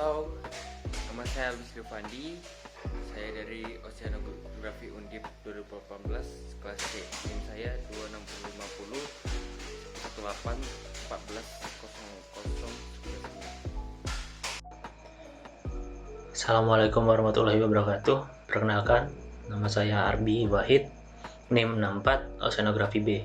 Halo, nama saya Albis Rifandi. Saya dari Oceanografi Undip 2018 kelas C. NIM saya 26550 181400. Assalamualaikum warahmatullahi wabarakatuh. Perkenalkan, nama saya Arbi Wahid, NIM 64 Oceanografi B.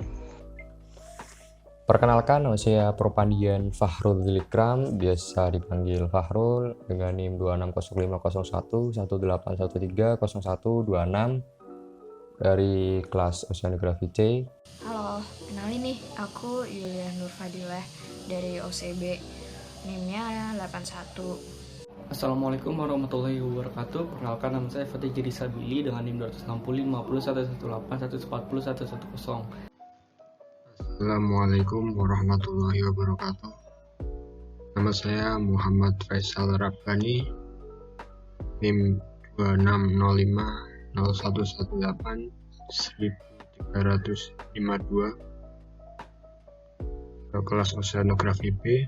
Perkenalkan, nama saya Propandian Fahrul Zilikram, biasa dipanggil Fahrul, dengan NIM 2605001 18130126 dari kelas Oceanografi C. Halo, kenalin nih, aku Yulia Nur Fadilah dari OCB, NIM-nya 81. Assalamualaikum warahmatullahi wabarakatuh. Perkenalkan, nama saya Fatih Jadi Sabili dengan NIM 260 50 118 118 110. Assalamualaikum warahmatullahi wabarakatuh. Nama saya Muhammad Faisal Rabbani, NIM 260501181 1352, kelas Oceanografi B,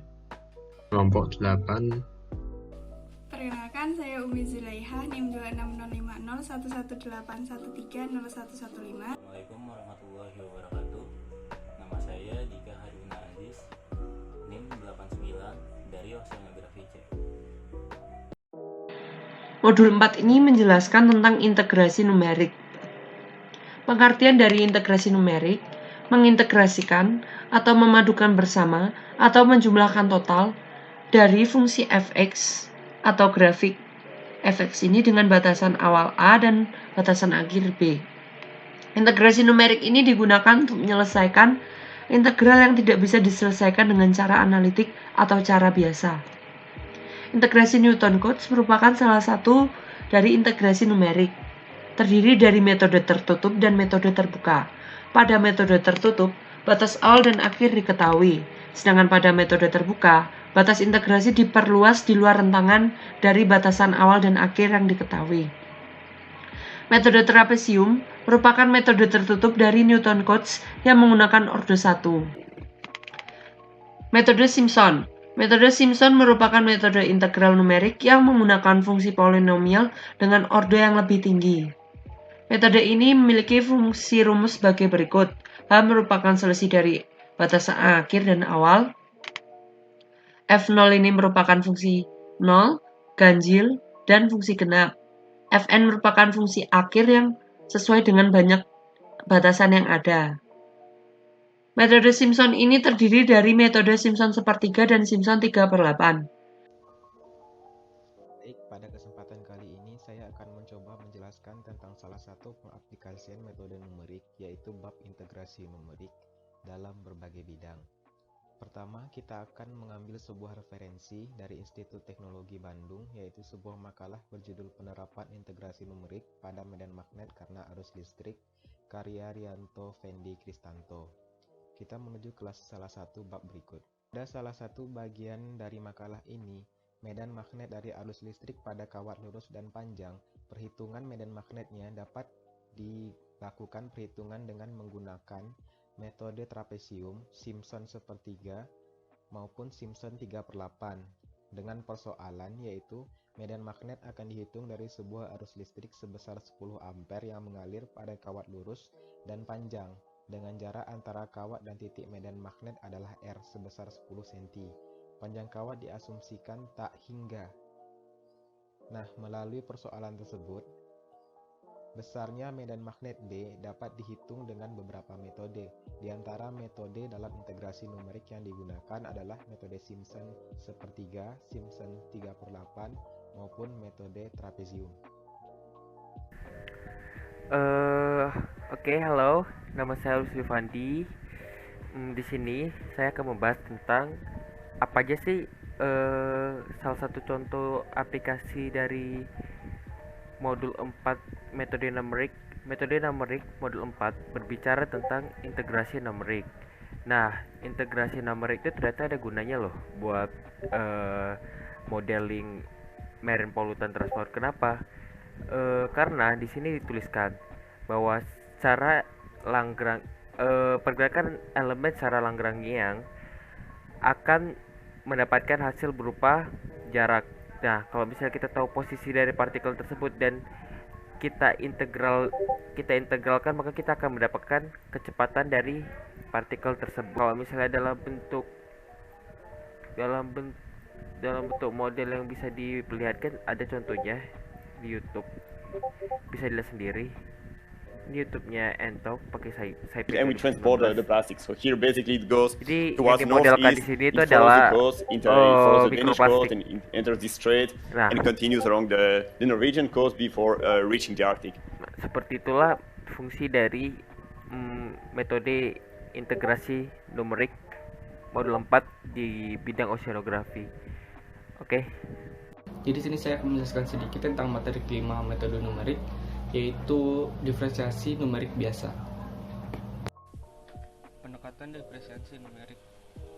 kelompok 8. Perkenalkan, saya Umi Zulaiha, NIM 260501181130115. Assalamualaikum warahmatullahi wabarakatuh. Nama saya Dika Haruna Aziz, NIM 89 dari Oceanografi C. Modul 4 ini menjelaskan tentang integrasi numerik. Pengertian dari integrasi numerik, mengintegrasikan atau memadukan bersama atau menjumlahkan total dari fungsi fx atau grafik fx ini dengan batasan awal A dan batasan akhir B. Integrasi numerik ini digunakan untuk menyelesaikan integral yang tidak bisa diselesaikan dengan cara analitik atau cara biasa. Integrasi Newton-Cotes merupakan salah satu dari integrasi numerik. Terdiri dari metode tertutup dan metode terbuka. Pada metode tertutup, batas awal dan akhir diketahui. Sedangkan pada metode terbuka, batas integrasi diperluas di luar rentangan dari batasan awal dan akhir yang diketahui. Metode trapesium merupakan metode tertutup dari Newton-Cotes yang menggunakan orde 1. Metode Simpson. Metode Simpson merupakan metode integral numerik yang menggunakan fungsi polinomial dengan orde yang lebih tinggi. Metode ini memiliki fungsi rumus sebagai berikut. H merupakan selisih dari batasan akhir dan awal. F0 ini merupakan fungsi 0, ganjil, dan fungsi genap. Fn merupakan fungsi akhir yang sesuai dengan banyak batasan yang ada. Metode Simpson ini terdiri dari metode Simpson sepertiga dan Simpson 3/8. Baik, pada kesempatan kali ini saya akan mencoba menjelaskan tentang salah satu pengaplikasian metode numerik, yaitu bab integrasi numerik dalam berbagai bidang. Pertama, kita akan mengambil sebuah referensi dari Institut Teknologi Bandung, yaitu sebuah makalah berjudul Penerapan Integrasi Numerik pada Medan Magnet karena Arus Listrik, karya Rianto Fendi Kristanto. Kita menuju kelas salah satu bab berikut. Pada salah satu bagian dari makalah ini, medan magnet dari arus listrik pada kawat lurus dan panjang, perhitungan medan magnetnya dapat dilakukan perhitungan dengan menggunakan metode trapesium, Simpson sepertiga, maupun Simpson 3/8 dengan persoalan yaitu medan magnet akan dihitung dari sebuah arus listrik sebesar 10 ampere yang mengalir pada kawat lurus dan panjang dengan jarak antara kawat dan titik medan magnet adalah R sebesar 10 cm. Panjang kawat diasumsikan tak hingga. Nah, melalui persoalan tersebut, besarnya medan magnet B dapat dihitung dengan beberapa metode. Di antara metode dalam integrasi numerik yang digunakan adalah metode Simpson sepertiga, Simpson 3/8, maupun metode trapesium. Oke, halo. Nama saya Albis Rifandi. Di sini saya akan membahas tentang apa aja sih salah satu contoh aplikasi dari modul 4 metode numerik. Metode numerik modul 4 berbicara tentang integrasi numerik. Nah, integrasi numerik itu ternyata ada gunanya loh buat modeling marine pollutant transport. Kenapa? Karena di sini dituliskan bahwa cara pergerakan elemen secara Lagrangian akan mendapatkan hasil berupa jarak Nah, kalau misalnya kita tahu posisi dari partikel tersebut dan kita integralkan, maka kita akan mendapatkan kecepatan dari partikel tersebut. Kalau misalnya dalam bentuk model yang bisa diperlihatkan, ada contohnya di YouTube, bisa dilihat sendiri. Ini YouTube-nya Entok pakai Saipem. And we transport the plastic. So here basically it goes Jadi towards yang dimodelkan di northeast, sini itu it follows adalah the coast, it follows the Danish coast, mikroplastik. and it enters the strait, Nah. and it continues along the Norwegian coast before reaching the Arctic. Seperti itulah fungsi dari metode integrasi numerik modul 4 di bidang oceanografi. Oke. Jadi sini saya akan menjelaskan sedikit tentang materi kelima metode numerik, yaitu diferensiasi numerik biasa. Pendekatan diferensiasi numerik.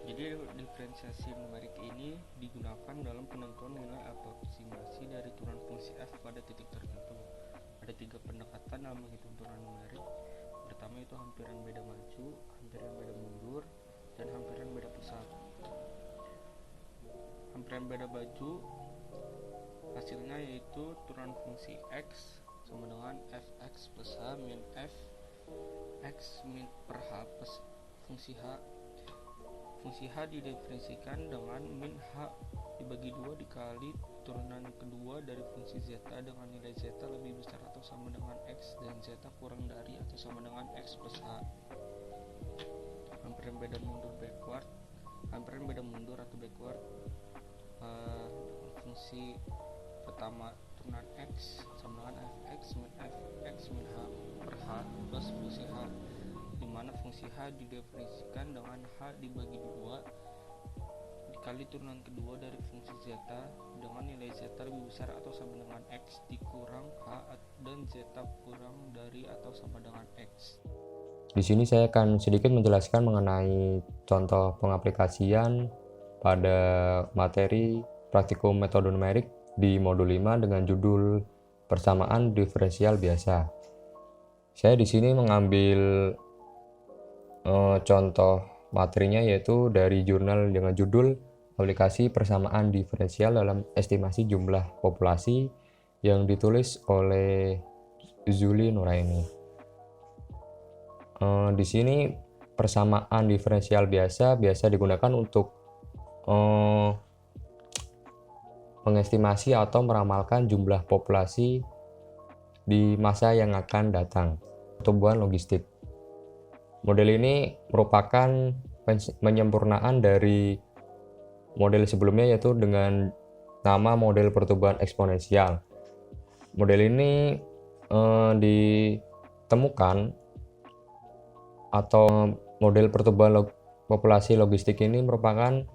Jadi diferensiasi numerik ini digunakan dalam penentuan nilai aproksimasi dari turunan fungsi f pada titik tertentu. Ada 3 pendekatan dalam menghitung turunan numerik. Pertama itu hampiran beda maju, hampiran beda mundur, dan hampiran beda pusat. Hampiran beda maju hasilnya yaitu turunan fungsi x sama dengan fx plus h min f x min per h plus fungsi h. Fungsi h didefinisikan dengan min h dibagi 2 dikali turunan kedua dari fungsi zeta dengan nilai zeta lebih besar atau sama dengan x dan zeta kurang dari atau sama dengan x plus h. Hampiran beda mundur backward. Hampiran beda mundur atau backward, fungsi pertama turunan x sama dengan fx min fx min h per h plus fungsi h, di mana fungsi h didefinisikan dengan h dibagi 2 dikali turunan kedua dari fungsi zeta dengan nilai zeta lebih besar atau sama dengan x dikurang h dan zeta kurang dari atau sama dengan x. Di sini saya akan sedikit menjelaskan mengenai contoh pengaplikasian pada materi praktikum metode numerik di modul 5 dengan judul persamaan diferensial biasa. Saya di sini mengambil contoh materinya yaitu dari jurnal dengan judul aplikasi persamaan diferensial dalam estimasi jumlah populasi yang ditulis oleh Zuli Nuraini. Di sini persamaan diferensial biasa digunakan untuk mengestimasi atau meramalkan jumlah populasi di masa yang akan datang, pertumbuhan logistik. Model ini merupakan penyempurnaan dari model sebelumnya yaitu dengan nama model pertumbuhan eksponensial. Model ini ditemukan atau model pertumbuhan populasi logistik ini merupakan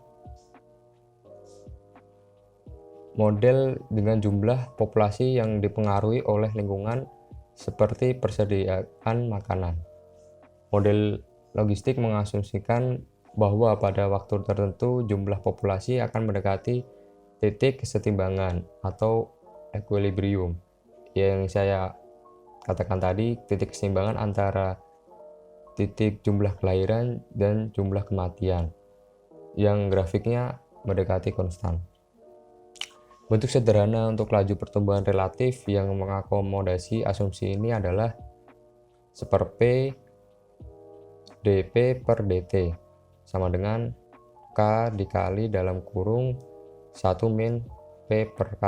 model dengan jumlah populasi yang dipengaruhi oleh lingkungan seperti persediaan makanan. Model logistik mengasumsikan bahwa pada waktu tertentu jumlah populasi akan mendekati titik kesetimbangan atau equilibrium. Yang saya katakan tadi, titik keseimbangan antara titik jumlah kelahiran dan jumlah kematian, yang grafiknya mendekati konstan. Bentuk sederhana untuk laju pertumbuhan relatif yang mengakomodasi asumsi ini adalah seper-P dP per dt sama dengan K dikali dalam kurung 1 min P per K.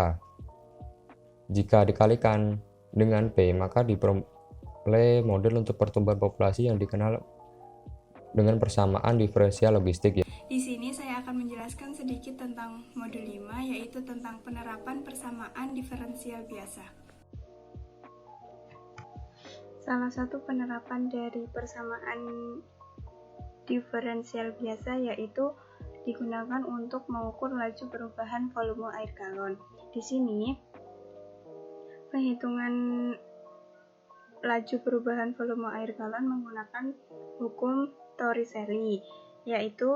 Jika dikalikan dengan P, maka diperoleh model untuk pertumbuhan populasi yang dikenal dengan persamaan diferensial logistik. Di sini saya akan menjelaskan sedikit tentang modul 5, yaitu tentang penerapan persamaan diferensial biasa. Salah satu penerapan dari persamaan diferensial biasa yaitu digunakan untuk mengukur laju perubahan volume air galon. Di sini, penghitungan laju perubahan volume air galon menggunakan hukum Torricelli, yaitu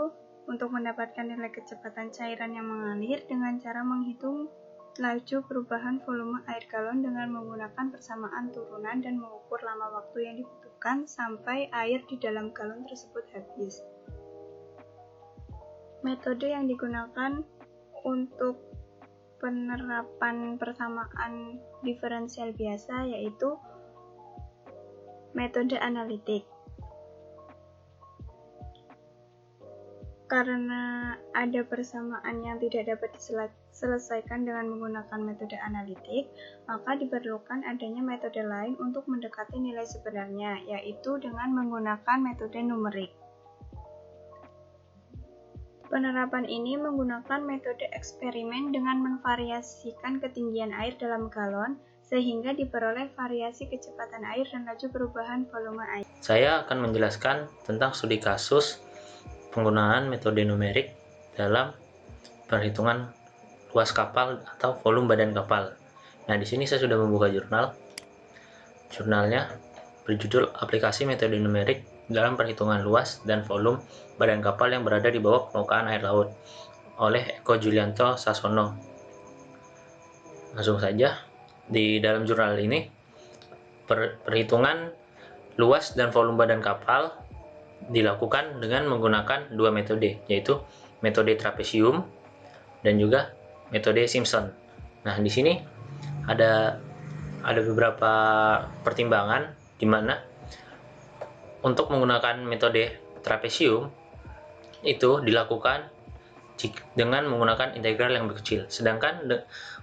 untuk mendapatkan nilai kecepatan cairan yang mengalir dengan cara menghitung laju perubahan volume air galon dengan menggunakan persamaan turunan dan mengukur lama waktu yang dibutuhkan sampai air di dalam galon tersebut habis. Metode yang digunakan untuk penerapan persamaan diferensial biasa, yaitu metode analitik. Karena ada persamaan yang tidak dapat diselesaikan dengan menggunakan metode analitik, maka diperlukan adanya metode lain untuk mendekati nilai sebenarnya, yaitu dengan menggunakan metode numerik. Penerapan ini menggunakan metode eksperimen dengan memvariasikan ketinggian air dalam galon, sehingga diperoleh variasi kecepatan air dan laju perubahan volume air. Saya akan menjelaskan tentang studi kasus penggunaan metode numerik dalam perhitungan luas kapal atau volume badan kapal. Nah, di sini saya sudah membuka jurnal. Jurnalnya berjudul Aplikasi Metode Numerik dalam Perhitungan Luas dan Volume Badan Kapal yang berada di bawah permukaan air laut oleh Eko Julianto Sasono. Langsung saja, di dalam jurnal ini perhitungan luas dan volume badan kapal dilakukan dengan menggunakan dua metode, yaitu metode trapesium dan juga metode Simpson. Nah, di sini ada beberapa pertimbangan di mana untuk menggunakan metode trapesium itu dilakukan dengan menggunakan integral yang lebih kecil. Sedangkan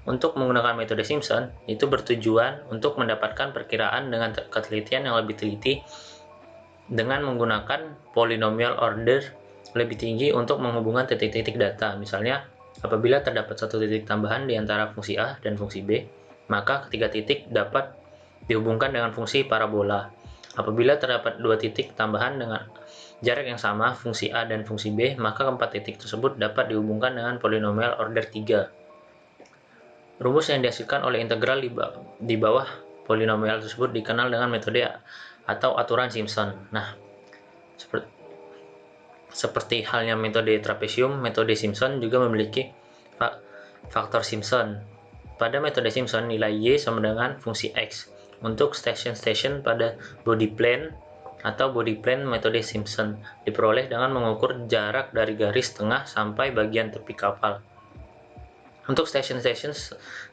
untuk menggunakan metode Simpson itu bertujuan untuk mendapatkan perkiraan dengan ketelitian yang lebih teliti dengan menggunakan polynomial order lebih tinggi untuk menghubungkan titik-titik data. Misalnya, apabila terdapat satu titik tambahan di antara fungsi A dan fungsi B, maka ketiga titik dapat dihubungkan dengan fungsi parabola. Apabila terdapat dua titik tambahan dengan jarak yang sama, fungsi A dan fungsi B, maka keempat titik tersebut dapat dihubungkan dengan polinomial order 3. Rumus yang dihasilkan oleh integral di bawah polinomial tersebut dikenal dengan metode atau aturan Simpson. Nah, seperti halnya metode trapesium, metode Simpson juga memiliki faktor Simpson. Pada metode Simpson, nilai Y sama dengan fungsi X. Untuk station-station pada body plane atau body plane metode Simpson diperoleh dengan mengukur jarak dari garis tengah sampai bagian tepi kapal. Untuk station-station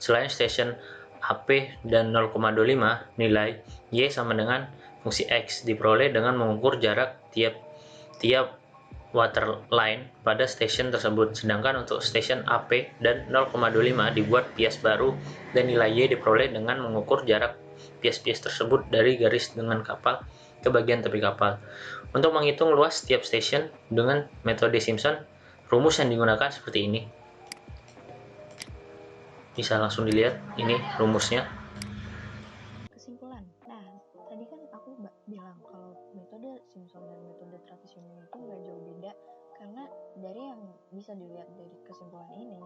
selain station AP dan 0,25, nilai Y sama dengan fungsi X diperoleh dengan mengukur jarak tiap waterline pada station tersebut. Sedangkan untuk station AP dan 0,25 dibuat bias baru dan nilai Y diperoleh dengan mengukur jarak bias-bias tersebut dari garis dengan kapal ke bagian tepi kapal. Untuk menghitung luas setiap station dengan metode Simpson, rumus yang digunakan seperti ini. Bisa langsung dilihat, ini rumusnya. Kesimpulan. Nah, tadi kan aku bilang kalau metode Simpson dan metode trapesium itu nggak jauh beda, karena dari yang bisa dilihat dari kesimpulan ini,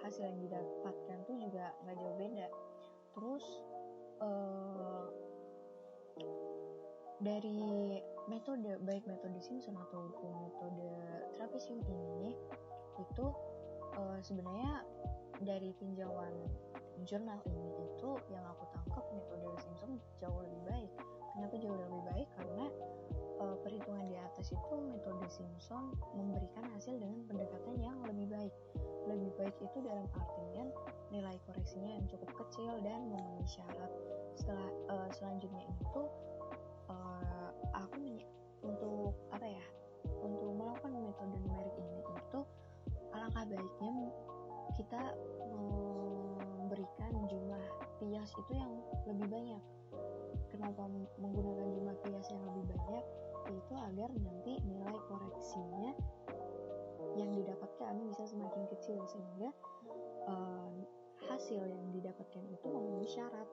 hasil yang didapatkan tuh juga nggak jauh beda. Terus dari metode, baik metode Simpson ataupun metode trapesium ini itu sebenarnya dari tinjauan jurnal ini itu yang aku tangkap metode Simpson jauh lebih baik. Kenapa jauh lebih baik? Karena perhitungan di atas itu metode Simpson memberikan hasil dengan pendekatan yang lebih baik. Lebih baik itu dalam artian nilai koreksinya yang cukup kecil dan memenuhi syarat. Selanjutnya itu untuk melakukan metode numerik ini itu alangkah baiknya kita memberikan jumlah kias itu yang lebih banyak. Kenapa menggunakan jumlah kias yang lebih banyak? Itu agar nanti nilai koreksinya yang didapatkan bisa semakin kecil sehingga hasil yang didapatkan itu memenuhi syarat.